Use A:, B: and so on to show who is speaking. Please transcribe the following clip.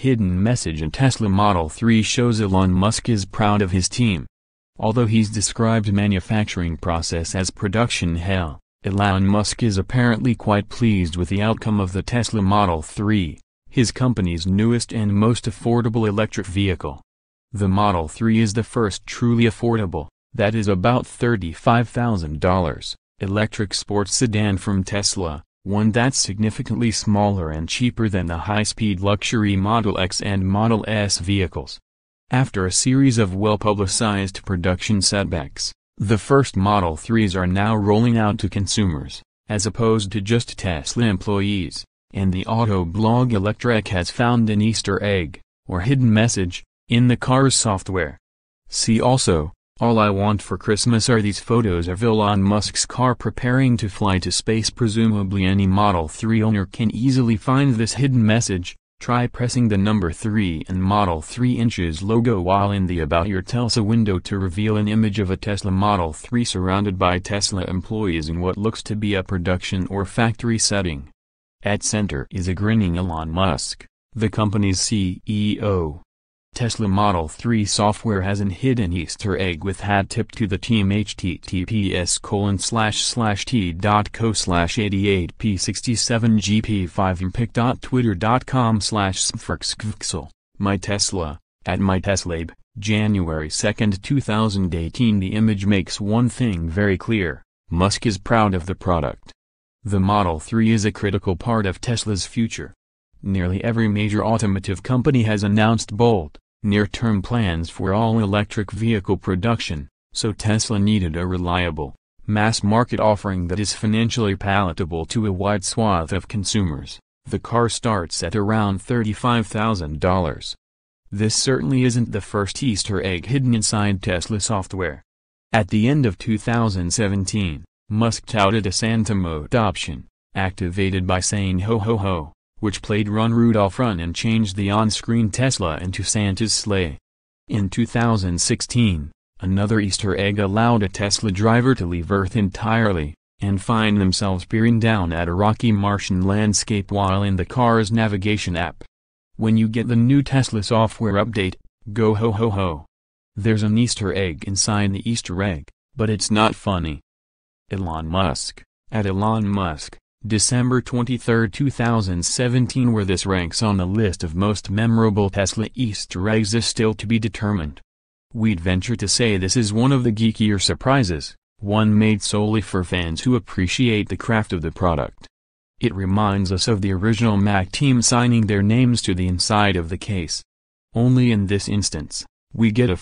A: Hidden message in Tesla Model 3 shows Elon Musk is proud of his team. Although he's described manufacturing process as production hell, Elon Musk is apparently quite pleased with the outcome of the Tesla Model 3, his company's newest and most affordable electric vehicle. The Model 3 is the first truly affordable, that is about $35,000, electric sports sedan from Tesla, one that's significantly smaller and cheaper than the high-speed luxury Model X and Model S vehicles. After a series of well-publicized production setbacks, the first Model 3s are now rolling out to consumers, as opposed to just Tesla employees, and the auto blog Electrek has found an Easter egg, or hidden message, in the car's software. See also, all I want for Christmas are these photos of Elon Musk's car preparing to fly to space. Presumably any Model 3 owner can easily find this hidden message. Try pressing the number 3 and Model 3 inches logo while in the About Your Tesla window to reveal an image of a Tesla Model 3 surrounded by Tesla employees in what looks to be a production or factory setting. At center is a grinning Elon Musk, the company's CEO. Tesla Model 3 software has an hidden Easter egg with hat tip to the team. https://t.co/88p67gp5mpic.twitter.com/sfrxkvxl. My Tesla, at myteslabe, January 2, 2018. The image makes one thing very clear: Musk is proud of the product. The Model 3 is a critical part of Tesla's future. Nearly every major automotive company has announced bold, near-term plans for all-electric vehicle production, so Tesla needed a reliable, mass-market offering that is financially palatable to a wide swath of consumers. The car starts at around $35,000. This certainly isn't the first Easter egg hidden inside Tesla software. At the end of 2017, Musk touted a Santa mode option, activated by saying "ho ho ho," which played Run Rudolph Run and changed the on-screen Tesla into Santa's sleigh. In 2016, another Easter egg allowed a Tesla driver to leave Earth entirely, and find themselves peering down at a rocky Martian landscape while in the car's navigation app. When you get the new Tesla software update, go ho ho ho. There's an Easter egg inside the Easter egg, but it's not funny. Elon Musk, at Elon Musk, December 23, 2017. Where this ranks on the list of most memorable Tesla Easter eggs is still to be determined. We'd venture to say this is one of the geekier surprises, one made solely for fans who appreciate the craft of the product. It reminds us of the original Mac team signing their names to the inside of the case. Only in this instance, we get a